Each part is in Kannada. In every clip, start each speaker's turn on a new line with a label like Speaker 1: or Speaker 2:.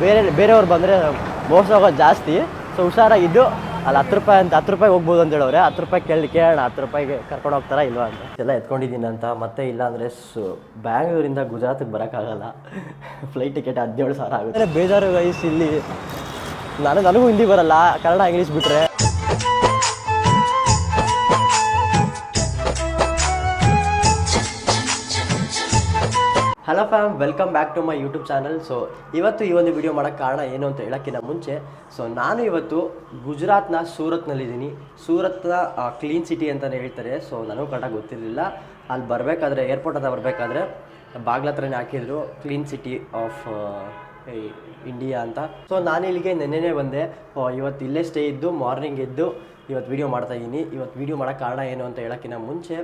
Speaker 1: ಬೇರೆಯವ್ರು ಬಂದರೆ ಮೋಸ ಹೋಗೋದು ಜಾಸ್ತಿ. ಸೊ ಹುಷಾರಾಗಿದ್ದು ಅಲ್ಲಿ 10 ರೂಪಾಯಿ ಅಂತ 10 ರೂಪಾಯಿ ಹೋಗ್ಬೋದು ಅಂತ ಹೇಳೋರೆ. 10 ರೂಪಾಯಿ ಕೇಳೋಣ 10 ರೂಪಾಯಿಗೆ ಕರ್ಕೊಂಡು ಹೋಗ್ತಾರಾ ಇಲ್ವಾ ಅಂತ ಎಲ್ಲ ಎತ್ಕೊಂಡಿದ್ದೀನಿ ಅಂತ. ಮತ್ತೆ ಇಲ್ಲ ಅಂದರೆ ಬ್ಯಾಂಗ್ಳೂರಿಂದ ಗುಜರಾತಿಗೆ ಬರೋಕ್ಕಾಗಲ್ಲ. ಫ್ಲೈಟ್ ಟಿಕೆಟ್ 17,000 ಆಗುತ್ತೆ. ಬೇಜಾರು ಗೈಸ್ ಇಲ್ಲಿ. ನನಗೂ ಹಿಂದಿ ಬರಲ್ಲ, ಕನ್ನಡ ಇಂಗ್ಲೀಷ್ ಬಿಟ್ಟರೆ. Hello fam, welcome back to my YouTube channel. So ಇವತ್ತು ಈ ಒಂದು ವಿಡಿಯೋ ಮಾಡೋಕ್ಕೆ ಕಾರಣ ಏನು ಅಂತ ಹೇಳೋಕ್ಕಿಂತ ಮುಂಚೆ, ಸೊ ನಾನು ಇವತ್ತು ಗುಜರಾತ್ನ ಸೂರತ್ನಲ್ಲಿದ್ದೀನಿ. ಸೂರತ್ನ ಕ್ಲೀನ್ ಸಿಟಿ ಅಂತಲೇ ಹೇಳ್ತಾರೆ. ಸೊ ನನಗೂ ಕರೆಕ್ಟಾಗಿ ಗೊತ್ತಿರಲಿಲ್ಲ. ಅಲ್ಲಿ ಬರಬೇಕಾದ್ರೆ ಏರ್ಪೋರ್ಟ್ ಹತ್ರ ಬರಬೇಕಾದ್ರೆ ಬಾಗ್ಲ ಹತ್ರನೇ ಹಾಕಿದ್ರು ಕ್ಲೀನ್ ಸಿಟಿ ಆಫ್ ಇಂಡಿಯಾ ಅಂತ. ಸೊ ನಾನು ಇಲ್ಲಿಗೆ ನೆನ್ನೆನೇ ಬಂದೆ. ಇವತ್ತು ಇಲ್ಲೇ ಸ್ಟೇ ಇದ್ದು ಮಾರ್ನಿಂಗ್ ಎದ್ದು ಇವತ್ತು ವೀಡಿಯೋ ಮಾಡ್ತಾಯಿದ್ದೀನಿ. ಇವತ್ತು ವೀಡಿಯೋ ಮಾಡೋಕ್ಕೆ ಕಾರಣ ಏನು ಅಂತ ಹೇಳೋಕ್ಕಿಂತ ಮುಂಚೆ,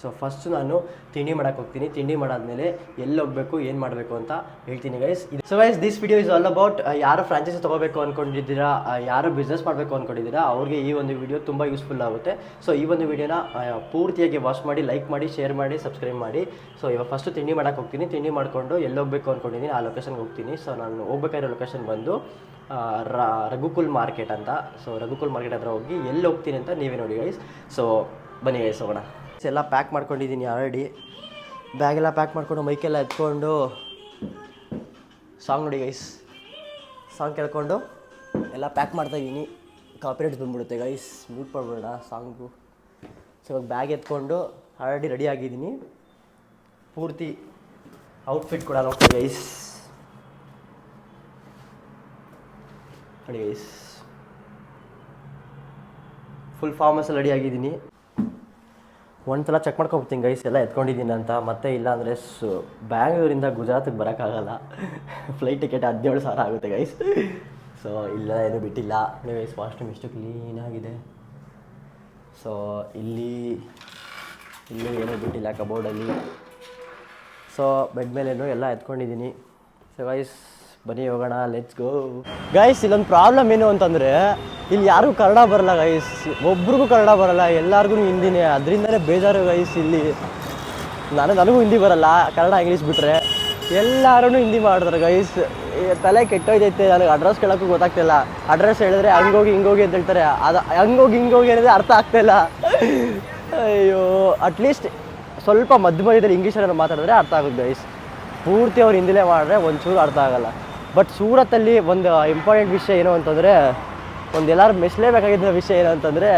Speaker 1: ಸೊ ಫಸ್ಟು ನಾನು ತಿಂಡಿ ಮಾಡೋಕ್ಕೆ ಹೋಗ್ತೀನಿ. ತಿಂಡಿ ಮಾಡಾದ್ಮೇಲೆ ಎಲ್ಲಿ ಹೋಗಬೇಕು, ಏನು ಮಾಡಬೇಕು ಅಂತ ಹೇಳ್ತೀನಿ guys. So guys, this video is all about ಯಾರು ಫ್ರಾಂಚೈಸಿ ತೊಗೋಬೇಕು ಅಂದ್ಕೊಂಡಿದ್ದೀರಾ, ಯಾರು ಬಿಸ್ನೆಸ್ ಮಾಡಬೇಕು ಅಂದ್ಕೊಂಡಿದ್ದೀರಾ, ಅವ್ರಿಗೆ ಈ ಒಂದು ವಿಡಿಯೋ ತುಂಬ ಯೂಸ್ಫುಲ್ ಆಗುತ್ತೆ. ಸೊ ಈ ಒಂದು ವಿಡಿಯೋನ ಪೂರ್ತಿಯಾಗಿ ವಾಚ್ ಮಾಡಿ, ಲೈಕ್ ಮಾಡಿ, ಶೇರ್ ಮಾಡಿ, ಸಬ್ಸ್ಕ್ರೈಬ್ ಮಾಡಿ. ಸೊ ಇವಾಗ ಫಸ್ಟು ತಿಂಡಿ ಮಾಡೋಕ್ಕೆ ಹೋಗ್ತೀನಿ. ತಿಂಡಿ ಮಾಡಿಕೊಂಡು ಎಲ್ಲಿ ಹೋಗಬೇಕು ಅಂದ್ಕೊಂಡಿದ್ದೀನಿ ಆ ಲೊಕೇಶನ್ಗೆ ಹೋಗ್ತೀನಿ. ಸೊ ನಾನು ಹೋಗ್ಬೇಕಾಗಿರೋ ಲೊಕೇಶನ್ ಬಂದು ರಘುಕುಲ್ ಮಾರ್ಕೆಟ್ ಅಂತ. ಸೊ ರಘುಕುಲ್ ಮಾರ್ಕೆಟ್ ಹತ್ರ ಹೋಗಿ ಎಲ್ಲಿ ಹೋಗ್ತೀನಿ ಅಂತ ನೀವೇ ನೋಡಿ ಗೈಸ್. ಸೊ ಬನ್ನಿ ಗೈಸ್ ಹೋಗೋಣ. ಎಲ್ಲ ಪ್ಯಾಕ್ ಮಾಡ್ಕೊಂಡಿದ್ದೀನಿ ಆಲ್ರೆಡಿ. ಬ್ಯಾಗೆಲ್ಲ ಪ್ಯಾಕ್ ಮಾಡಿಕೊಂಡು ಮೈಕೆಲ್ಲ ಎತ್ಕೊಂಡು ಸಾಂಗ್ ನೋಡಿ ಗೈಸ್. ಸಾಂಗ್ ಕೇಳ್ಕೊಂಡು ಎಲ್ಲ ಪ್ಯಾಕ್ ಮಾಡ್ತಾಯಿದ್ದೀನಿ. ಕಾಪಿರೈಟ್ ಬಂದ್ಬಿಡುತ್ತೆ ಗೈಸ್, ಮ್ಯೂಟ್ ಮಾಡ್ಬೇಡ ಸಾಂಗು. ಸೊ ಇವಾಗ ಬ್ಯಾಗ್ ಎತ್ಕೊಂಡು ಆಲ್ರೆಡಿ ರೆಡಿ ಆಗಿದ್ದೀನಿ. ಪೂರ್ತಿ ಔಟ್ಫಿಟ್ ಕೂಡ ನೋಡ್ತಾ ಗೈಸ್. ನೋಡಿ ಗೈಸ್, ಫುಲ್ ಫಾರ್ಮಸಲ್ಲಿ ರೆಡಿ ಆಗಿದ್ದೀನಿ. ಒಂದ್ಸಲ ಚೆಕ್ ಮಾಡ್ಕೊಬಿಡ್ತೀನಿ ಗೈಸ್ ಎಲ್ಲ ಎತ್ಕೊಂಡಿದ್ದೀನಿ ಅಂತ. ಮತ್ತೆ ಇಲ್ಲ ಅಂದರೆ ಬ್ಯಾಂಗ್ಳೂರಿಂದ ಗುಜರಾತಿಗೆ ಬರೋಕ್ಕಾಗಲ್ಲ. ಫ್ಲೈಟ್ ಟಿಕೆಟ್ 17,000 ಆಗುತ್ತೆ ಗೈಸ್. ಸೊ ಇಲ್ಲ ಏನೂ ಬಿಟ್ಟಿಲ್ಲ ನೋಡಿ ಗೈಸ್. ವಾಶ್ರೂಮ್ ಇಷ್ಟು ಕ್ಲೀನಾಗಿದೆ. ಸೊ ಇಲ್ಲಿ ಏನೂ ಬಿಟ್ಟಿಲ್ಲ ಕಬೋರ್ಡಲ್ಲಿ. ಸೊ ಬೆಡ್ ಮೇಲೇನು ಎಲ್ಲ ಎತ್ಕೊಂಡಿದ್ದೀನಿ. ಸೊ ಗೈಸ್ ಬನ್ನಿ ಹೋಗೋಣ, ಲೆಟ್ಸ್ ಗೋ. ಗೈಸ್ ಇಲ್ಲೊಂದು ಪ್ರಾಬ್ಲಮ್ ಏನು ಅಂತಂದರೆ, ಇಲ್ಲಿ ಯಾರಿಗೂ ಕನ್ನಡ ಬರಲ್ಲ ಗೈಸ್. ಒಬ್ರಿಗೂ ಕನ್ನಡ ಬರಲ್ಲ, ಎಲ್ಲರಿಗೂ ಹಿಂದಿನೇ. ಅದರಿಂದನೇ ಬೇಜಾರು ಗೈಸ್ ಇಲ್ಲಿ. ನನಗೂ ಹಿಂದಿ ಬರಲ್ಲ, ಕನ್ನಡ ಇಂಗ್ಲೀಷ್ ಬಿಟ್ಟರೆ. ಎಲ್ಲರೂ ಹಿಂದಿ ಮಾಡ್ತಾರೆ ಗೈಸ್. ತಲೆ ಕೆಟ್ಟೋಯ್ತೈತೆ. ನನಗೆ ಅಡ್ರೆಸ್ ಕೇಳೋಕ್ಕೂ ಗೊತ್ತಾಗ್ತಿಲ್ಲ. ಅಡ್ರೆಸ್ ಹೇಳಿದ್ರೆ ಹಂಗೋಗಿ ಹಿಂಗೋಗಿ ಅಂತ ಹೇಳ್ತಾರೆ. ಅದು ಹಂಗೋಗಿ ಹೇಳಿದ್ರೆ ಅರ್ಥ ಆಗ್ತಾಯಿಲ್ಲ. ಅಯ್ಯೋ, ಅಟ್ಲೀಸ್ಟ್ ಸ್ವಲ್ಪ ಮಧ್ಯದಲ್ಲಿ ಇಂಗ್ಲೀಷಲ್ಲಿ ಮಾತಾಡಿದ್ರೆ ಅರ್ಥ ಆಗುತ್ತೆ ಗೈಸ್. ಪೂರ್ತಿ ಅವ್ರು ಹಿಂದಿಲೇ ಮಾಡಿದ್ರೆ ಒಂಚೂರು ಅರ್ಥ ಆಗೋಲ್ಲ. ಬಟ್ ಸೂರತ್ತಲ್ಲಿ ಒಂದು ಇಂಪಾರ್ಟೆಂಟ್ ವಿಷಯ ಏನು ಅಂತಂದರೆ, ಎಲ್ಲರೂ ಮೆಚ್ಚಲೇಬೇಕಾಗಿದ್ದ ವಿಷಯ ಏನು ಅಂತಂದರೆ,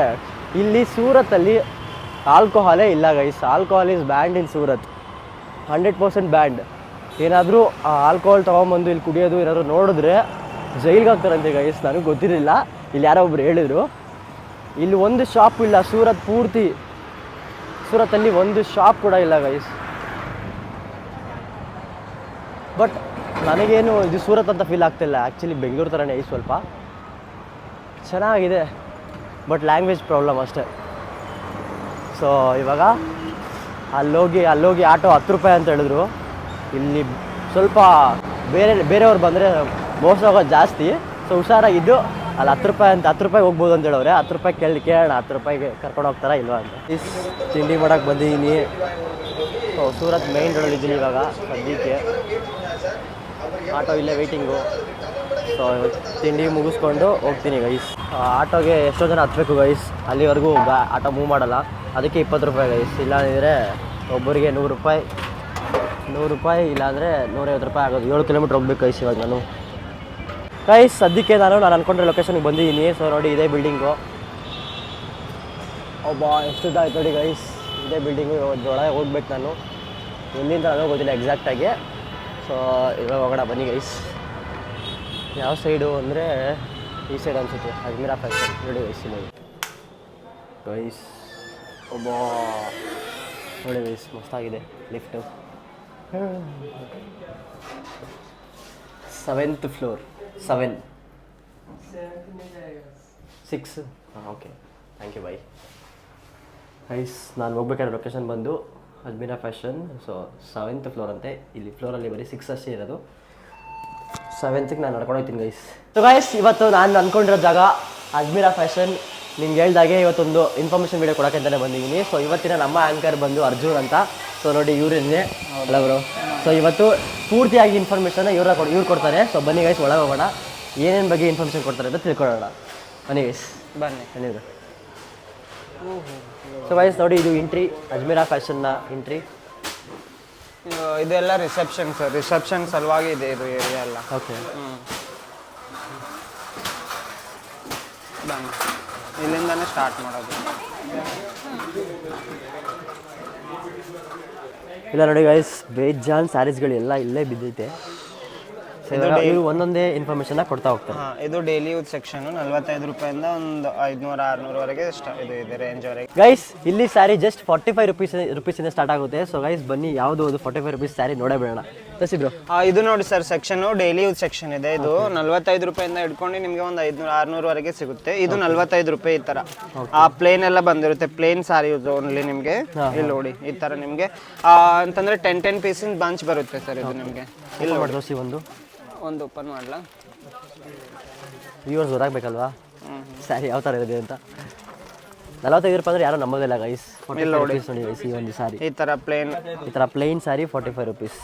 Speaker 1: ಇಲ್ಲಿ ಸೂರತ್ತಲ್ಲಿ ಆಲ್ಕೋಹಾಲೇ ಇಲ್ಲ guys. Alcohol is band in Surat, 100% band. ಏನಾದರೂ ಆಲ್ಕೋಹಾಲ್ ತೊಗೊಂಬಂದು ಇಲ್ಲಿ ಕುಡಿಯೋದು ಏನಾದರೂ ನೋಡಿದ್ರೆ ಜೈಲ್ಗೆ ಹಾಕ್ತಾರಂತೆ ಗೈಸ್. ನನಗೆ ಗೊತ್ತಿರಲಿಲ್ಲ, ಇಲ್ಲಿ ಯಾರೋ ಒಬ್ರು ಹೇಳಿದರು. ಇಲ್ಲಿ ಒಂದು ಶಾಪ್ ಇಲ್ಲ ಸೂರತ್ತಲ್ಲಿ ಒಂದು ಶಾಪ್ ಕೂಡ ಇಲ್ಲ ಗೈಸ್. ಬಟ್ ನನಗೇನು ಇದು ಸೂರತ್ ಅಂತ ಫೀಲ್ ಆಗ್ತಿಲ್ಲ. ಆ್ಯಕ್ಚುಲಿ ಬೆಂಗಳೂರು ಥರನೇ ಈ ಸ್ವಲ್ಪ ಚೆನ್ನಾಗಿದೆ. ಬಟ್ ಲ್ಯಾಂಗ್ವೇಜ್ ಪ್ರಾಬ್ಲಮ್ ಅಷ್ಟೇ. ಸೊ ಇವಾಗ ಅಲ್ಲೋಗಿ ಆಟೋ 10 ರೂಪಾಯಿ ಅಂತ ಹೇಳಿದ್ರು. ಇಲ್ಲಿ ಸ್ವಲ್ಪ ಬೇರೆಯವ್ರು ಬಂದರೆ ಮೋಸ ಹೋಗೋದು ಜಾಸ್ತಿ. ಸೊ ಹುಷಾರಾಗಿದ್ದು ಅಲ್ಲಿ 10 ರೂಪಾಯಿ ಅಂತ 10 ರೂಪಾಯಿ ಹೋಗ್ಬೋದು ಅಂತ ಹೇಳೋರೆ. 10 ರೂಪಾಯಿ ಕೇಳೋಣ 10 ರೂಪಾಯಿಗೆ ಕರ್ಕೊಂಡು ಹೋಗ್ತಾರಾ ಇಲ್ವಾ ಅಂತ. ತಿಂಡಿ ಮಾಡೋಕ್ಕೆ ಬಂದಿದ್ದೀನಿ. ಸೊ ಸೂರತ್ ಮೇನ್ ರೋಡಲ್ಲಿದ್ದೀನಿ ಇವಾಗ ಸದ್ಯಕ್ಕೆ. ಆಟೋ ಇಲ್ಲೇ ವೆಯ್ಟಿಂಗು. ಸೊ ತಿಂಡಿ ಮುಗಿಸ್ಕೊಂಡು ಹೋಗ್ತೀನಿ ಗೈಸ್. ಆಟೋಗೆ ಎಷ್ಟೋ ಜನ ಹತ್ತಬೇಕು ಗೈಸ್. ಅಲ್ಲಿವರೆಗೂ ಆಟೋ ಮೂವ್ ಮಾಡಲ್ಲ. ಅದಕ್ಕೆ 20 ರೂಪಾಯಿ ಗೈಸ್. ಇಲ್ಲಾಂದರೆ ಒಬ್ಬರಿಗೆ 100 ರೂಪಾಯಿ, ಇಲ್ಲಾಂದರೆ 150 ರೂಪಾಯಿ ಆಗೋದು. 7 ಕಿಲೋಮೀಟ್ರ್ ಹೋಗ್ಬೇಕು ಗೈಸ್ ಇವಾಗ ನಾನು. ಗೈಸ್ ಸದ್ಯಕ್ಕೆ ನಾನು ಅಂದ್ಕೊಂಡ್ರೆ ಲೊಕೇಶನ್ಗೆ ಬಂದಿದ್ದೀನಿ. ಸೊ ನೋಡಿ ಇದೇ ಬಿಲ್ಡಿಂಗು. ಎಷ್ಟು ಆಯ್ತು ನೋಡಿ ಗೈಸ್. ಇದೇ ಬಿಲ್ಡಿಂಗು. ಒಳಗೆ ಹೋಗ್ಬೇಕು ನಾನು. ಎಲ್ಲಿಂದ ನನಗೂ ಗೊತ್ತಿಲ್ಲ ಎಕ್ಸಾಕ್ಟಾಗಿ. ಸೊ ಇವಾಗ ಹೋಗೋಣ ಬನ್ನಿ ಗೈಸ್. ಯಾವ ಸೈಡು ಅಂದರೆ ಈ ಸೈಡ್ ಅನಿಸುತ್ತೆ, ಅಜ್ಮೀರಾ ಫ್ಯಾಷನ್. ನೋಡಿ ಗೈಸ್ ನೋಡಿ ಗೈಸ್. ನೋಡಿ ಗೈಸ್ ಮಸ್ತಾಗಿದೆ lift. 7th floor. 7 6 okay, thank you bye guys. ನಾನು ಹೋಗ್ಬೇಕಾದ್ರೆ ಲೊಕೇಶನ್ ಬಂದು Ajmeera fashion. So 7th floor ಅಂತೆ. ಇಲ್ಲಿ ಫ್ಲೋರಲ್ಲಿ ಬರೀ 6 ಅಷ್ಟೇ ಇರೋದು. 7th ನಾನು ನಡ್ಕೊಂಡು ಹೋಗ್ತೀನಿ ಗೈಸ್. ಸೊ ಗೈಸ್ ಇವತ್ತು ನಾನು ಅಂದ್ಕೊಂಡಿರೋ ಜಾಗ ಅಜ್ಮೀರಾ ಫ್ಯಾಷನ್. ನಿಮ್ಗೆ ಹೇಳ್ದಾಗೆ ಇವತ್ತೊಂದು ಇನ್ಫಾರ್ಮೇಷನ್ ವೀಡಿಯೋ ಕೊಡೋಕ್ಕಂತಾನೆ ಬಂದಿದ್ದೀನಿ. ಸೊ ಇವತ್ತಿನ ನಮ್ಮ ಆ್ಯಂಕರ್ ಬಂದು ಅರ್ಜುನ್ ಅಂತ. ಸೊ ನೋಡಿ ಇವರನ್ನೇ ಅಲ್ಲ ಬ್ರೋ. ಸೊ ಇವತ್ತು ಪೂರ್ತಿಯಾಗಿ ಇನ್ಫಾರ್ಮೇಷನ್ನ ಇವ್ರು ಕೊಡ್ತಾರೆ. ಸೊ ಬನ್ನಿ ಗೈಸ್ ಒಳಗೆ ಹೋಗೋಣ, ಏನೇನು ಬಗ್ಗೆ ಇನ್ಫಾರ್ಮೇಷನ್ ಕೊಡ್ತಾರೆ ಅಂತ ತಿಳ್ಕೊಳ್ಳೋಣ. ಬನ್ನಿ ಗೈಸ್ ಬನ್ನಿ ಬ್ರೋ. ಸೊ ಗೈಸ್ ನೋಡಿ ಇದು ಎಂಟ್ರಿ, ಅಜ್ಮೀರಾ ಫ್ಯಾಷನ್ನ ಎಂಟ್ರಿ.
Speaker 2: ಇದೆಲ್ಲ ರಿಸೆಪ್ಷನ್ ಸರ್, ರಿಸೆಪ್ಷನ್ ಸಲುವಾಗಿ ಇದೆ ಇದು ಏರಿಯಾ ಎಲ್ಲ.
Speaker 1: ಓಕೆ,
Speaker 2: ಬನ್ನಿ ಇಲ್ಲಿಂದಾನೇ ಸ್ಟಾರ್ಟ್ ಮಾಡೋದು.
Speaker 1: ಇಲ್ಲ ನೋಡಿ ಗೈಸ್, ಬೇಜಾನ್ ಸ್ಯಾರೀಸ್ಗಳೆಲ್ಲ ಇಲ್ಲೇ ಬಿದ್ದೈತೆ. ಇವರು ಒಂದೊಂದೇ ಇನ್ಫಾರ್ಮೇಷನ್ ಕೊಡ್ತಾ ಹೋಗ್ತಾರೆ.
Speaker 2: ಇದು ಡೈಲಿ ಯೂಸ್ ಸೆಕ್ಷನ್, 45 ರೂಪಾಯಿಂದ ಒಂದು 500-600ವರೆಗೆ ಇದು ಇದೆ ರೇಂಜ್ ವರೆಗೆ.
Speaker 1: ಗೈಸ್ ಇಲ್ಲಿ ಸ್ಯಾರಿ ಜಸ್ಟ್ 45 ರುಪೀಸಿಂದ ಸ್ಟಾರ್ಟ್ ಆಗುತ್ತೆ. ಸೊ ಗೈಸ್ ಬನ್ನಿ ಯಾವುದು 45 ರುಪೀಸ್ ಸ್ಯಾರಿ ನೋಡೇ ಬೇಡ. ಬ್ರೋ
Speaker 2: ಇದು ನೋಡಿ sir, section daily use section ಇದೆ. ಇದು 45 ರೂಪಾಯಿಂದ ಹಿಡ್ಕೊಂಡು ನಿಮಗೆ ಒಂದು 500-600ವರೆಗೆ ಸಿಗುತ್ತೆ. ಇದು 45 ರೂಪಾಯಿ. ಈ ತರ ಆ ಪ್ಲೇನ್ ಎಲ್ಲ ಬಂದಿರುತ್ತೆ, ಪ್ಲೇನ್ ಸಾರಿ ಯೂಸ್ ಓನ್ಲಿ ನಿಮಗೆ. ಇಲ್ಲಿ ನೋಡಿ ಈ ತರ ನಿಮಗೆ ಅಂತಂದ್ರೆ 10 ಪೀಸಿನ ಬಂಚ್ ಬರುತ್ತೆ ಸರ್. ಇದು ನಿಮಗೆ ಇಲ್ಲಿ
Speaker 1: ದೋಸಿ
Speaker 2: ಒಂದು ಓಪನ್ ಮಾಡಲಾ,
Speaker 1: ವ್ಯೂವರ್ಸ್ ಗೊತ್ತಾಗಬೇಕಲ್ವಾ ಸ್ಯಾರಿ ಯಾವ ಥರ ಇದೆ ಅಂತ. 45 ರೂಪಾಯಿ ಅಂದ್ರೆ ಯಾರೋ ನಮ್ಮದಿಲ್ಲ ಗೈಸ್. ನೋಡಿ ಗೈಸ್ ಈ ಒಂದು ಸಾರಿ
Speaker 2: ಈ ಥರ
Speaker 1: ಪ್ಲೇನ್ ಸಾರಿ 45 ರುಪೀಸ್.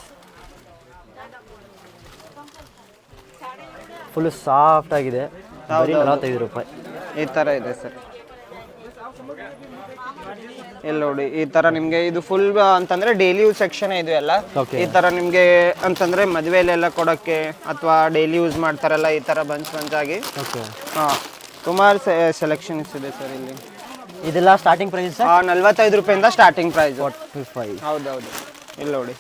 Speaker 1: ಫುಲ್ ಸಾಫ್ಟ್ ಆಗಿದೆ, ಬರೀ 45 ರೂಪಾಯಿ.
Speaker 2: ಈ ಥರ ಇದೆ ಸರ್. ಇಲ್ಲಿ ನೋಡಿ ಈ ತರ ನಿಮ್ಗೆ ಇದು ಫುಲ್ ಅಂತಂದ್ರೆ ಡೈಲಿ ಯೂಸ್ ಸೆಕ್ಷನ್ ಇದು ಎಲ್ಲ. ಈ ತರ ನಿಮ್ಗೆ ಅಂತಂದ್ರೆ ಮದುವೆಲೆಲ್ಲ ಕೊಡಕ್ಕೆ ಅಥವಾ ಡೈಲಿ ಯೂಸ್ ಮಾಡ್ತಾರಲ್ಲ ಈ ತರ ಬಂಚ್ ಆಗಿ ಸುಮಾರು ಸೆಲೆಕ್ಷನ್ಸ್ ಇದೆ ಸರ್ ಇಲ್ಲಿ.
Speaker 1: ಇದೆಲ್ಲ ಸ್ಟಾರ್ಟಿಂಗ್ ಪ್ರೈಸ್
Speaker 2: 45 ರೂಪಾಯಿಂದ ಸ್ಟಾರ್ಟಿಂಗ್ ಪ್ರೈಸ್.
Speaker 1: 45.
Speaker 2: ಹೌದೌದು. ಇಲ್ಲಿ ನೋಡಿ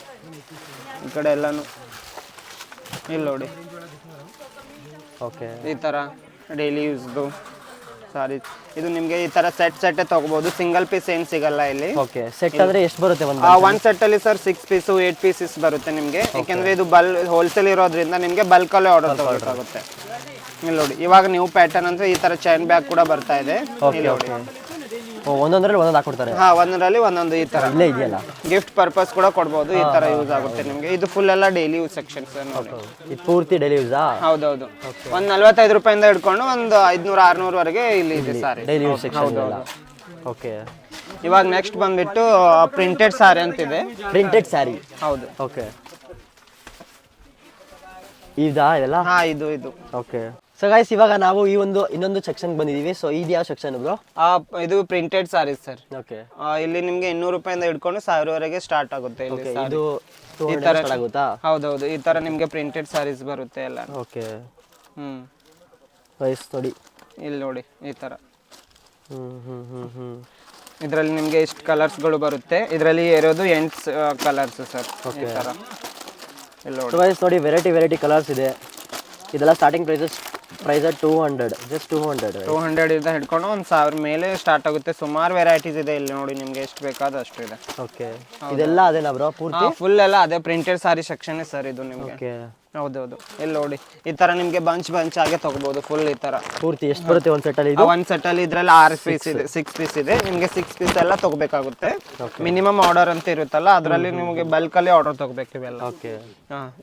Speaker 2: ಈ ಕಡೆ ಎಲ್ಲಾನು ಇಲ್ಲಿ ನೋಡಿ
Speaker 1: ಓಕೆ.
Speaker 2: ಈ ತರ ಡೈಲಿ ಯೂಸ್ದು ಸಾರಿ. ಇದು ನಿಮಗೆ ಈ ತರ ಸೆಟ್ ತಗೋಬಹುದು, ಸಿಂಗಲ್ ಪೀಸ್ ಏನ್ ಸಿಗಲ್ಲ ಇಲ್ಲಿ.
Speaker 1: ಓಕೆ, ಸೆಟ್ ಅಂದ್ರೆ ಎಷ್ಟು ಬರುತ್ತೆ?
Speaker 2: ಒಂದು ಸೆಟ್ ಅಲ್ಲಿ ಸರ್ 6 ಪೀಸ್ 8 ಪೀಸಸ್ ಬರುತ್ತೆ ನಿಮಗೆ. ಯಾಕಂದ್ರೆ ಇದು ಹೋಲ್ಸೇಲ್ ಇರೋದ್ರಿಂದ ನಿಮಗೆ ಬಲ್ಕ್ ಅಲ್ಲೇ ಆರ್ಡರ್ ತಗೊಳ್ಬೇಕಾಗುತ್ತೆ. ಇಲ್ಲಿ ನೋಡಿ ಇವಾಗ ನ್ಯೂ ಪ್ಯಾಟರ್ನ್ ಅಂದ್ರೆ ಈ ತರ ಚೈನ್ ಬ್ಯಾಗ್ ಕೂಡ ಬರ್ತಾ ಇದೆ. ಇಲ್ಲಿ ನೋಡಿ
Speaker 1: ಒಂದೊಂದರಲ್ಲಿ ಒಂದೊಂದು ಹಾಕೊಡ್ತಾರೆ.
Speaker 2: ಒಂದರಲ್ಲಿ ಒಂದೊಂದು ಈ ತರ
Speaker 1: ಇಲ್ಲೇ ಇದೆಯಲ್ಲ,
Speaker 2: ಗಿಫ್ಟ್ ಪರ್ಪಸ್ ಕೂಡ ಕೊಡಬಹುದು. ಈ ತರ ಯೂಸ್ ಆಗುತ್ತೆ ನಿಮಗೆ. ಇದು ಫುಲ್ ಎಲ್ಲ ಡೈಲಿ ಯೂಸ್ ಸೆಕ್ಷನ್ ಸರ್. ನೋಡಿ
Speaker 1: ಇದು ಪೂರ್ತಿ ಡೈಲಿ ಯೂಸಾ?
Speaker 2: ಹೌದೌದು. ಒಂದು 45 ರೂಪಾಯಿಂದ ಹಿಡ್ಕೊಂಡು ಒಂದು 500-600 ವರೆಗೆ ಇಲ್ಲಿ ಇದೆ ಸಾರಿ
Speaker 1: ಡೈಲಿ ಯೂಸ್ ಸೆಕ್ಷನ್. ಓಕೆ,
Speaker 2: ಇವಾಗ ನೆಕ್ಸ್ಟ್ ಬಂದ್ಬಿಟ್ಟು ಪ್ರಿಂಟೆಡ್ ಸಾರಿ ಅಂತಿದೆ.
Speaker 1: ಪ್ರಿಂಟೆಡ್ ಸ್ಯಾರಿ?
Speaker 2: ಹೌದು.
Speaker 1: ಓಕೆ, ಇದಾ ಇದೆಲ್ಲ?
Speaker 2: ಇದು
Speaker 1: ಓಕೆ. ಸೊ ಗೈಸ್ ಇವಾಗ ನಾವು ಈ ಇನ್ನೊಂದು ಸೆಕ್ಷನ್ ಬಂದಿದೀವಿ. ಸೊ ಇದು ಯಾವ ಸೆಕ್ಷನ್ ಬ್ರೋ?
Speaker 2: ಇದು ಪ್ರಿಂಟೆಡ್ ಸಾರೀಸ್ ಸರ್.
Speaker 1: ಓಕೆ, ಇಲ್ಲಿ
Speaker 2: ನಿಮ್ಗೆ 200 ರೂಪಾಯಿಂದ ಹಿಡ್ಕೊಂಡು 1000 ವರೆಗೆ ಸ್ಟಾರ್ಟ್ ಆಗುತ್ತೆ. ಇಲ್ಲಿ
Speaker 1: ಇದು
Speaker 2: ಈ ತರ ಆಗುತ್ತಾ? ಹೌದೌದು. ಈ ತರ ನಿಮ್ಗೆ ಪ್ರಿಂಟೆಡ್ ಸಾರೀಸ್ ಬರುತ್ತೆ ಎಲ್ಲ.
Speaker 1: ಓಕೆ. ಗೈಸ್ ನೋಡಿ
Speaker 2: ಇಲ್ಲಿ ನೋಡಿ ಈ ತರ. ಇದರಲ್ಲಿ ನಿಮ್ಗೆ ಎಷ್ಟು ಕಲರ್ಸ್ಗಳು ಬರುತ್ತೆ. ಇದರಲ್ಲಿ ಇರೋದು 8 ಕಲರ್ಸ್ ಸರ್. ಈ ತರ ಇಲ್ಲಿ ನೋಡಿ.
Speaker 1: ಗೈಸ್ ನೋಡಿ ವೆರೈಟಿ ಕಲರ್ಸ್ ಇದೆ. ಇದೆಲ್ಲ ಸ್ಟಾರ್ಟಿಂಗ್ ಪ್ರೈಸ್ 200, ಜಸ್ಟ್ 200
Speaker 2: ಇಂದ ಹಿಡ್ಕೊಂಡು 1000 ಮೇಲೆ ಸ್ಟಾರ್ಟ್ ಆಗುತ್ತೆ. ಸುಮಾರು ವೆರೈಟೀಸ್ ಇದೆ ಇಲ್ಲಿ ನೋಡಿ, ನಿಮ್ಗೆ ಎಷ್ಟು ಬೇಕಾದ ಅಷ್ಟು ಇದೆ.
Speaker 1: ಓಕೆ, ಇದೆಲ್ಲ ಅದೇನಾ ಬ್ರೋ? ಪೂರ್ತಿ
Speaker 2: ಫುಲ್ ಎಲ್ಲ ಅದೇ ಪ್ರಿಂಟೆಡ್ ಸಾರಿ ಸೆಕ್ಷನ್ ಸರ್ ಇದು ನಿಮ್ಗೆ.
Speaker 1: ಓಕೆ,
Speaker 2: ಹೌದೌದು. ಇಲ್ಲಿ ನೋಡಿ ಈ ತರ ನಿಮ್ಗೆ ಬಂಚ್ ಆಗಿ ತಗೋಬಹುದು. ಫುಲ್ ಈ ತರ
Speaker 1: ಪೂರ್ತಿ ಎಷ್ಟು ಬರುತ್ತೆ ಒಂದು ಸೆಟ್ ಅಲ್ಲಿ?
Speaker 2: ಒಂದು ಸೆಟ್ ಅಲ್ಲಿ ಇದ್ರಲ್ಲಿ 6 ಪೀಸ್ ಇದೆ, 6 ಪೀಸ್ ಇದೆ. ನಿಮ್ಗೆ 6 ಪೀಸ್ ಎಲ್ಲ ತಗೋಬೇಕಾಗುತ್ತೆ. ಮಿನಿಮಮ್ ಆರ್ಡರ್ ಅಂತ ಇರುತ್ತಲ್ಲ, ಅದರಲ್ಲಿ ನಿಮಗೆ ಬಲ್ಕ್ ಅಲ್ಲಿ ಆರ್ಡರ್ ತಗೋಬೇಕು ಇವೆಲ್ಲ.
Speaker 1: ಓಕೆ,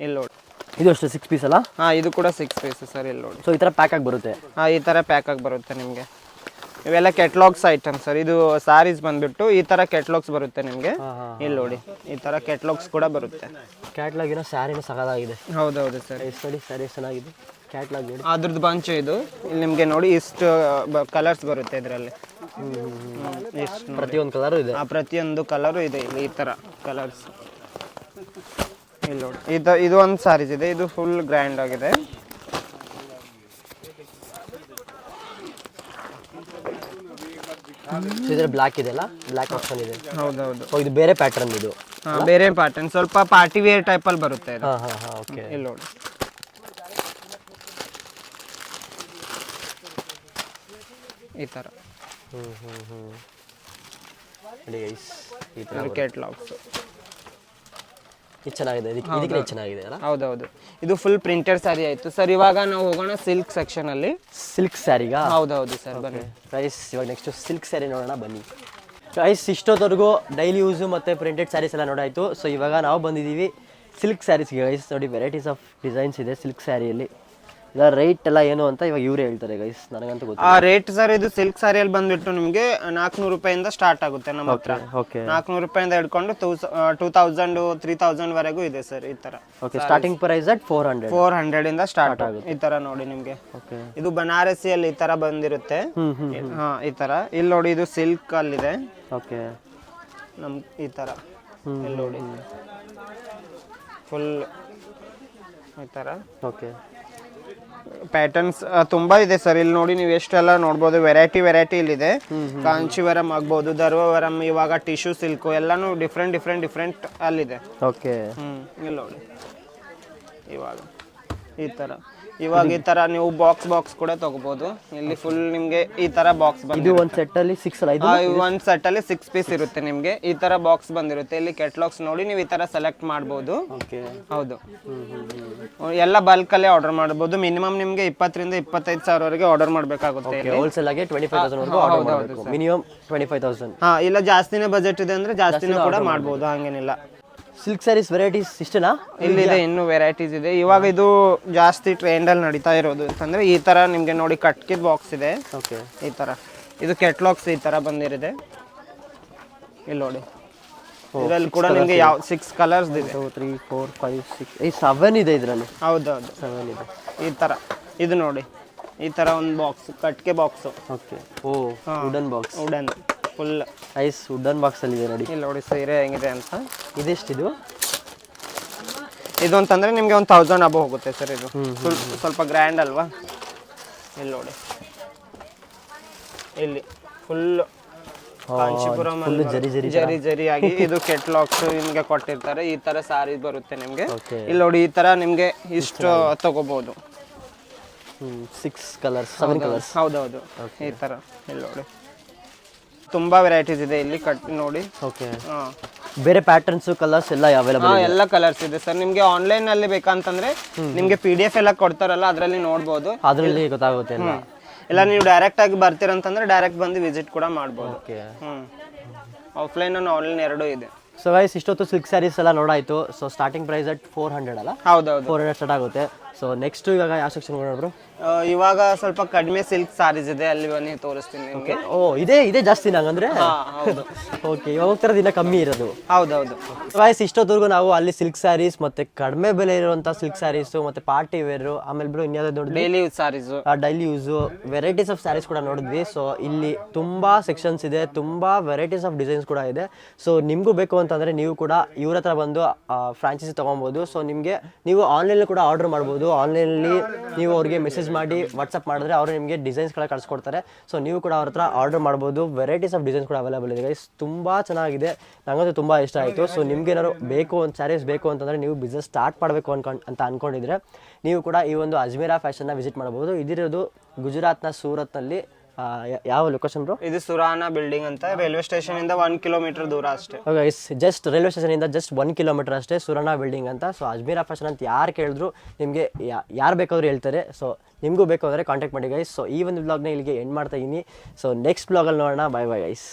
Speaker 2: ಇಲ್ಲಿ ನೋಡಿ
Speaker 1: ಇದು ಅಷ್ಟು 6 ಪೀಸ್ ಅಲ್ಲ?
Speaker 2: ಇದು ಕೂಡ 6 ಪೀಸ್ ಸರ್. ಇಲ್ಲಿ ನೋಡಿ.
Speaker 1: ಸೊ ಈ ತರ ಪ್ಯಾಕ್ ಆಗಿ ಬರುತ್ತೆ?
Speaker 2: ಈ ತರ ಪ್ಯಾಕ್ ಆಗಿ ಬರುತ್ತೆ ನಿಮ್ಗೆ. ಇವೆಲ್ಲ ಕೆಟ್ಲಾಗ್ಸ್ ಐಟಮ್ ಸರ್. ಇದು ಸಾರೀಸ್ ಬಂದ್ಬಿಟ್ಟು ಈ ತರ ಕೆಟ್ಲಾಗ್ಸ್ ಬರುತ್ತೆ ನಿಮ್ಗೆ. ಇಲ್ಲಿ ನೋಡಿ ಈ ತರ ಕೆಟ್ಲಾಗ್ಸ್ ಕೂಡ ಬರುತ್ತೆ.
Speaker 1: ಕ್ಯಾಟ್ಲಾಗ್ ಏನೋ ಸ್ಯಾರಿನೂ ಸಗದಾಗಿದೆ.
Speaker 2: ಹೌದೌದು ಸರ್.
Speaker 1: ನೋಡಿ ಸ್ಯಾರಿ ಚೆನ್ನಾಗಿದೆ. ಕ್ಯಾಟ್ಲಾಗ್ ನೋಡಿ
Speaker 2: ಅದ್ರದ್ದು ಬಂಚು ಇದು. ಇಲ್ಲಿ ನಿಮ್ಗೆ ನೋಡಿ ಇಷ್ಟು ಕಲರ್ಸ್ ಬರುತ್ತೆ ಇದರಲ್ಲಿ.
Speaker 1: ಪ್ರತಿಯೊಂದು ಕಲರು ಇದೆ.
Speaker 2: ಪ್ರತಿಯೊಂದು ಕಲರು ಇದೆ ಇಲ್ಲಿ ಈ ತರ ಕಲರ್ಸ್. ಇಲ್ಲಿ ನೋಡಿ ಇದು ಒಂದು ಸಾರೀಸ್ ಇದೆ. ಇದು ಫುಲ್ ಗ್ರ್ಯಾಂಡ್ ಆಗಿದೆ.
Speaker 1: ಇದ್ರ ಬ್ಲಾಕ್ ಇದೆಲ್ಲ, ಬ್ಲಾಕ್ ಆಪ್ಷನ್ ಇದೆ.
Speaker 2: ಹೌದೌದು.
Speaker 1: ಸೊ ಇದು ಬೇರೆ ಪ್ಯಾಟರ್ನ್. ಇದು
Speaker 2: ಬೇರೆ ಪ್ಯಾಟರ್ನ್, ಸ್ವಲ್ಪ ಪಾರ್ಟಿ ವೇರ್ ಟೈಪ್ ಅಲ್ಲಿ ಬರುತ್ತೆ ಇದು.
Speaker 1: ಓಕೆ,
Speaker 2: ಇಲ್ಲಿ ನೋಡಿ ಈ ತರ.
Speaker 1: ನೋಡಿ ಗೈಸ್ ಈ ತರ
Speaker 2: ಕೆಟ್ಲಾಗ್ಸ್.
Speaker 1: ಇದು ಚೆನ್ನಾಗಿದೆ. ಇದಕ್ಕೆ ಚೆನ್ನಾಗಿದೆ ಅಲ್ಲ?
Speaker 2: ಹೌದೌದು. ಇದು ಫುಲ್ ಪ್ರಿಂಟೆಡ್ ಸ್ಯಾರಿ ಆಯ್ತು ಸರ್. ಇವಾಗ ನಾವು ಹೋಗೋಣ ಸಿಲ್ಕ್ ಸೆಕ್ಷನ್ ಅಲ್ಲಿ.
Speaker 1: ಸಿಲ್ಕ್ ಸ್ಯಾರಿಗಾ?
Speaker 2: ಹೌದೌದು ಸರ್. ಬನ್ನಿ
Speaker 1: ಗೈಸ್ ಇವಾಗ ನೆಕ್ಸ್ಟ್ ಸಿಲ್ಕ್ ಸ್ಯಾರಿ ನೋಡೋಣ ಬನ್ನಿ. ಗೈಸ್ ಇಷ್ಟೊತ್ತವರೆಗೂ ಡೈಲಿ ಯೂಸು ಮತ್ತು ಪ್ರಿಂಟೆಡ್ ಸ್ಯಾರೀಸ್ ಎಲ್ಲ ನೋಡಾಯಿತು. ಸೊ ಇವಾಗ ನಾವು ಬಂದಿದ್ದೀವಿ ಸಿಲ್ಕ್ ಸ್ಯಾರೀಸ್ಗೆ. ಗೈಸ್ ನೋಡಿ ವೆರೈಟೀಸ್ ಆಫ್ ಡಿಸೈನ್ಸ್ ಇದೆ ಸಿಲ್ಕ್ ಸ್ಯಾರಿಯಲ್ಲಿ. ಇದರ ರೇಟ್ ಎಲ್ಲ ಏನು ಅಂತ ಇವಾಗ ಇವರೇ ಹೇಳ್ತಾರೆ ಗೈಸ್, ನನಗಂತೂ ಗೊತ್ತಿಲ್ಲ.
Speaker 2: ಆ ರೇಟ್ ಸರ್ ಇದು ಸಿಲ್ಕ್ ಸಾರಿಯಲ್ಲಿ ಬಂದ್ಬಿಟ್ಟು ನಿಮಗೆ 400 ರೂಪಾಯಿಂದ ಸ್ಟಾರ್ಟ್ ಆಗುತ್ತೆ ನಮ್ಮ ಹತ್ರ.
Speaker 1: ಓಕೆ
Speaker 2: 400 ರೂಪಾಯಿಂದ ಹಿಡ್ಕೊಂಡು 2000 3000 ವರೆಗೂ ಇದೆ ಸರ್ ಈ ತರ.
Speaker 1: ಓಕೆ ಸ್ಟಾರ್ಟಿಂಗ್ ಪ್ರೈಸ್ ಅಟ್
Speaker 2: 400 ಇಂದ ಸ್ಟಾರ್ಟ್ ಆಗುತ್ತೆ ಈ ತರ ನೋಡಿ ನಿಮ್ಗೆ.
Speaker 1: ಓಕೆ
Speaker 2: ಇದು ಬನಾರಸಿಯಲ್ಲಿ ಈ ತರ ಬಂದಿರುತ್ತೆ. ಹಾ ಈ ತರ ಇಲ್ಲಿ ನೋಡಿ ಇದು ಸಿಲ್ಕ್ ಅಲ್ಲಿದೆ.
Speaker 1: ಓಕೆ
Speaker 2: ನಮ್ ಈ ತರ ಇಲ್ಲಿ ನೋಡಿ ಫುಲ್ ಈ ತರ.
Speaker 1: ಓಕೆ
Speaker 2: ಪ್ಯಾಟರ್ನ್ಸ್ ತುಂಬಾ ಇದೆ ಸರ್. ಇಲ್ಲಿ ನೋಡಿ ನೀವು ಎಷ್ಟೆಲ್ಲ ನೋಡ್ಬೋದು, ವೆರೈಟಿ ಇಲ್ಲಿದೆ. ಕಾಂಚಿವರಂ ಆಗ್ಬೋದು, ಧರ್ವವರಂ, ಇವಾಗ ಟಿಶ್ಯೂ ಸಿಲ್ಕ್ ಎಲ್ಲಾನು ಡಿಫ್ರೆಂಟ್ ಅಲ್ಲಿದೆ.
Speaker 1: ಓಕೆ
Speaker 2: ಇಲ್ಲಿ ನೋಡಿ ಇವಾಗ ಈ ತರ ನೀವು ಬಾಕ್ಸ್ ಕೂಡ ತಗೋಬಹುದು. ಇಲ್ಲಿ ಫುಲ್ ನಿಮ್ಗೆ ಈ ತರ ಬಾಕ್ಸ್
Speaker 1: ಇದು ಒಂದು ಸೆಟ್ ಅಲ್ಲಿ 6 ಅಲ್ಲ, ಇದು
Speaker 2: ಒಂದ್ ಸೆಟ್ ಅಲ್ಲಿ 6 ಪೀಸ್ ಇರುತ್ತೆ ನಿಮ್ಗೆ. ಈ ತರ ಬಾಕ್ಸ್ ಬಂದಿರುತ್ತೆ. ಇಲ್ಲಿ ಕೆಟಲಾಗ್ಸ್ ನೋಡಿ ನೀವು ಈ ತರ ಸೆಲೆಕ್ಟ್ ಮಾಡಬಹುದು.
Speaker 1: ಓಕೆ
Speaker 2: ಹೌದು, ಎಲ್ಲ ಬಲ್ಕ್ ಅಲ್ಲೇ ಆರ್ಡರ್ ಮಾಡಬಹುದು. ಮಿನಿಮಮ್ ನಿಮ್ಗೆ 20 ರಿಂದ 25 ಸಾವಿರ ವರೆಗೆ ಆರ್ಡರ್ ಮಾಡಬೇಕಾಗುತ್ತೆ.
Speaker 1: ಹೋಲ್ಸೇಲ್ ಆಗಿ 25,000 ವರೆಗೂ ಆರ್ಡರ್ ಮಾಡಬೇಕು, ಮಿನಿಮಮ್ 25,000.
Speaker 2: ಹಾ ಇಲ್ಲ ಜಾಸ್ತಿನೇ ಬಜೆಟ್ ಇದೆ ಅಂದ್ರೆ ಜಾಸ್ತಿನೇ ಕೂಡ ಮಾಡಬಹುದು, ಹಂಗೇನಿಲ್ಲ.
Speaker 1: ಸಿಲ್ಕ್ ಸ್ಯಾರೀಸ್ ವೆರೈಟೀಸ್ ಇಷ್ಟನಾ?
Speaker 2: ಇಲ್ಲಿದೆ ಇನ್ನೂ ವೆರೈಟೀಸ್ ಇದೆ. ಇವಾಗ ಇದು ಜಾಸ್ತಿ ಟ್ರೆಂಡ್ ಅಲ್ಲಿ ನಡೀತಾ ಇರೋದು ಅಂತಂದ್ರೆ ಈ ತರ ನಿಮ್ಗೆ ನೋಡಿ ಕಟ್ಕಿದ್ ಬಾಕ್ಸ್ ಇದೆ.
Speaker 1: ಓಕೆ
Speaker 2: ಈ ತರ ಇದು ಕೆಟಲಾಗ್ಸ್ ಈ ತರ ಬಂದಿರಿದೆ. ಇಲ್ಲಿ ನೋಡಿ ಇದರಲ್ಲಿ ಕೂಡ ನಿಮ್ಗೆ ಯಾವ 6 ಕಲರ್ಸ್ ಇದೆ.
Speaker 1: 2 3 4 5 6 7 ಇದೆ ಇದರಲ್ಲಿ.
Speaker 2: ಹೌದೌದು
Speaker 1: 7 ಇದೆ
Speaker 2: ಈ ತರ. ಇದು ನೋಡಿ ಈ ತರ ಒಂದು ಬಾಕ್ಸ್ ಕಟ್ಕೆ box.
Speaker 1: Okay oh wooden box,
Speaker 2: wooden full
Speaker 1: ice wooden box ಅಲ್ಲಿ ಇದೆ ನೋಡಿ.
Speaker 2: ಇಲ್ಲಿ ನೋಡಿ ಸೀರೆ ಹೆಂಗಿದೆ ಅಂತ.
Speaker 1: ಇದೆಷ್ಟಿದು?
Speaker 2: ಇದು ಅಂತಂದ್ರೆ ನಿಮ್ಗೆ 1000 ಅಬೋ ಹೋಗುತ್ತೆ ಸರ್. ಇದು ಸ್ವಲ್ಪ ಗ್ರ್ಯಾಂಡ್ ಅಲ್ವಾ. ಇಲ್ಲಿ ನೋಡಿ ಇಲ್ಲಿ ಫುಲ್ ಕಾಂಚೀಪುರಂ ಜರಿ ಆಗಿ ಇದು ಕೆಟಲಾಗ್ಸ್ ನಿಮ್ಗೆ ಕೊಟ್ಟಿರ್ತಾರೆ. ಈ ತರ ಸಾರಿ ಬರುತ್ತೆ ನಿಮ್ಗೆ. ಇಲ್ಲಿ ನೋಡಿ ಈ ತರ ನಿಮ್ಗೆ ಇಷ್ಟು ತಗೋಬಹುದು.
Speaker 1: 6 ಕಲರ್ಸ್ 7 ಕಲರ್ಸ್.
Speaker 2: ಹೌದೌದು ಈ ತರ. ಇಲ್ಲಿ ನೋಡಿ ತುಂಬಾ ವೆರೈಟೀಸ್ ಇದೆ ಇಲ್ಲಿ ನೋಡಿ.
Speaker 1: ಓಕೆ ಬೇರೆ ಪ್ಯಾಟರ್ನ್ಸ್ ಕಲರ್ಸ್ ಎಲ್ಲ ಅವೈಲೇಬಲ್ ಇದೆ?
Speaker 2: ಎಲ್ಲ ಕಲರ್ಸ್ ಇದೆ ಸರ್. ನಿಮ್ಗೆ ಆನ್ಲೈನ್ ಅಲ್ಲಿ ಬೇಕಂತಂದ್ರೆ ನಿಮ್ಗೆ PDF ಎಲ್ಲ ಕೊಡ್ತಾರಲ್ಲ ಅದರಲ್ಲಿ ನೋಡಬಹುದು,
Speaker 1: ಅದರಲ್ಲಿ ಗೊತ್ತಾಗುತ್ತೆ.
Speaker 2: ಇಲ್ಲ ನೀವು ಡೈರೆಕ್ಟ್ ಆಗಿ ಬರ್ತೀರಂತಂದ್ರೆ ಡೈರೆಕ್ಟ್ ಬಂದು ವಿಸಿಟ್ ಕೂಡ ಮಾಡಬಹುದು.
Speaker 1: ಓಕೆ
Speaker 2: ಆಫ್ಲೈನ್ ಅಂಡ್ ಆನ್ಲೈನ್ ಎರಡೂ ಇದೆ.
Speaker 1: ಸೊ ಗೈಸ್ ಇಷ್ಟೊತ್ತು ಸಿಲ್ಕ್ ಸ್ಯಾರೀಸ್ ಎಲ್ಲ ನೋಡಾಯ್ತು. ಸೊ ಸ್ಟಾರ್ಟಿಂಗ್ ಪ್ರೈಸ್ ಅಟ್ 400 ಅಲ್ಲ?
Speaker 2: ಹೌದೌದು
Speaker 1: 400 ಸ್ಟಾರ್ಟ್ ಆಗುತ್ತೆ. ಸೊ ನೆಕ್ಸ್ಟ್ ಇವಾಗ ಯಾವ ಸೆಕ್ಷನ್ ನೋಡೋಣ?
Speaker 2: ಇವಾಗ ಸ್ವಲ್ಪ ಕಡಿಮೆ ಸಿಲ್ಕ್ ಸಾರೀಸ್ ಇದೆ, ಅಲ್ಲಿ ಬನ್ನಿ ತೋರಿಸ್ತೀನಿ ನಿಮ್ಗೆ.
Speaker 1: ಓ ಇದೇ ಜಾಸ್ತಿ ನಂಗಂದ್ರೆ. ಓಕೆ ಇವಾಗ ಹೋಗ್ತಿರೋದು ಇನ್ನ ಕಮ್ಮಿ ಇರೋದು.
Speaker 2: ಹೌದೌದು
Speaker 1: ಗೈಸ್ ಇಷ್ಟೊತ್ತವರೆಗೂ ನಾವು ಅಲ್ಲಿ ಸಿಲ್ಕ್ ಸ್ಯಾರೀಸ್ ಮತ್ತೆ ಕಡಿಮೆ ಬೆಲೆ ಇರುವಂತ ಸಿಲ್ಕ್ ಸ್ಯಾರೀಸ್ ಮತ್ತೆ ಪಾರ್ಟಿ ವೇರ್ ಆಮೇಲೆ ಬಿಡು ಇನ್ಯಾವ್ದು ನೋಡಿದ್ವಿ,
Speaker 2: daily use saris,
Speaker 1: daily use varieties of saris ಕೂಡ ನೋಡಿದ್ವಿ. ಸೊ ಇಲ್ಲಿ ತುಂಬಾ ಸೆಕ್ಷನ್ಸ್ ಇದೆ, ತುಂಬಾ ವೆರೈಟೀಸ್ ಆಫ್ ಡಿಸೈನ್ಸ್ ಕೂಡ ಇದೆ. ಸೊ ನಿಮಗೂ ಬೇಕು ಅಂತಂದ್ರೆ ನೀವು ಕೂಡ ಇವ್ರ ಹತ್ರ ಬಂದು ಫ್ರಾಂಚೈಸಿ ತಗೊಬೋದು. ಸೊ ನಿಮಗೆ ನೀವು ಆನ್ಲೈನ್ ಕೂಡ ಆರ್ಡರ್ ಮಾಡ್ಬೋದು. ಆನ್ಲೈನಲ್ಲಿ ನೀವು ಅವ್ರಿಗೆ ಮೆಸೇಜ್ ಮಾಡಿ ವಾಟ್ಸಪ್ ಮಾಡಿದ್ರೆ ಅವರು ನಿಮಗೆ ಡಿಸೈನ್ಸ್ಗಳ ಕಳಿಸ್ಕೊಡ್ತಾರೆ. ಸೊ ನೀವು ಕೂಡ ಅವ್ರ ಹತ್ರ ಆರ್ಡರ್ ಮಾಡ್ಬೋದು. ವೆರೈಟೀಸ್ ಆಫ್ ಡಿಸೈನ್ಸ್ ಕೂಡ ಅವೈಲೇಬಲ್ ಇದೆ ಗೈಸ್. ತುಂಬ ಚೆನ್ನಾಗಿದೆ, ನನಗಂತೂ ತುಂಬ ಇಷ್ಟ ಆಯಿತು. ಸೊ ನಿಮ್ಗೆ ಏನಾದ್ರು ಬೇಕು ಒಂದು ಸ್ಯಾರೀಸ್ ಬೇಕು ಅಂತಂದರೆ ನೀವು ಬಿಸ್ನೆಸ್ ಸ್ಟಾರ್ಟ್ ಮಾಡಬೇಕು ಅಂತ ಅಂದ್ಕೊಂಡಿದ್ರೆ ನೀವು ಕೂಡ ಈ ಒಂದು ಅಜ್ಮೀರಾ ಫ್ಯಾಷನ್ನ ವಿಸಿಟ್ ಮಾಡ್ಬೋದು. ಇದಿರೋದು ಗುಜರಾತ್ನ ಸೂರತ್ನಲ್ಲಿ. ಯಾವ ಲೊಕೇಶನ್ ಬ್ರೋ?
Speaker 2: ಇದು ಸುರಾನ ಬಿಲ್ಡಿಂಗ್ ಅಂತ, ರೈಲ್ವೆ ಸ್ಟೇಷನ್ ಇಂದ 1 ಕಿಲೋಮೀಟರ್ ದೂರ ಅಷ್ಟೇ.
Speaker 1: ಜಸ್ಟ್ ರೈಲ್ವೆ ಸ್ಟೇಷನ್ ಇಂದ ಜಸ್ಟ್ 1 ಕಿಲೋಮೀಟರ್ ಅಷ್ಟೇ ಸುರಾನ ಬಿಲ್ಡಿಂಗ್ ಅಂತ. ಸೊ ಅಜ್ಮೀರಾ ಫ್ಯಾಷನ್ ಅಂತ ಯಾರು ಕೇಳಿದ್ರು ನಿಮಗೆ ಯಾರು ಬೇಕಾದ್ರೂ ಹೇಳ್ತಾರೆ. ಸೊ ನಿಮಗೂ ಬೇಕು ಅಂದರೆ ಕಾಂಟ್ಯಾಕ್ಟ್ ಮಾಡಿ ಗೈಸ್. ಸೊ ಈ ಒಂದು ಬ್ಲಾಗ್ನ ಇಲ್ಲಿಗೆ ಎಂಡ್ ಮಾಡ್ತಾ ಇದ್ದೀನಿ. ಸೊ ನೆಕ್ಸ್ಟ್ ಬ್ಲಾಗಲ್ಲಿ ನೋಡೋಣ. Bye bye guys.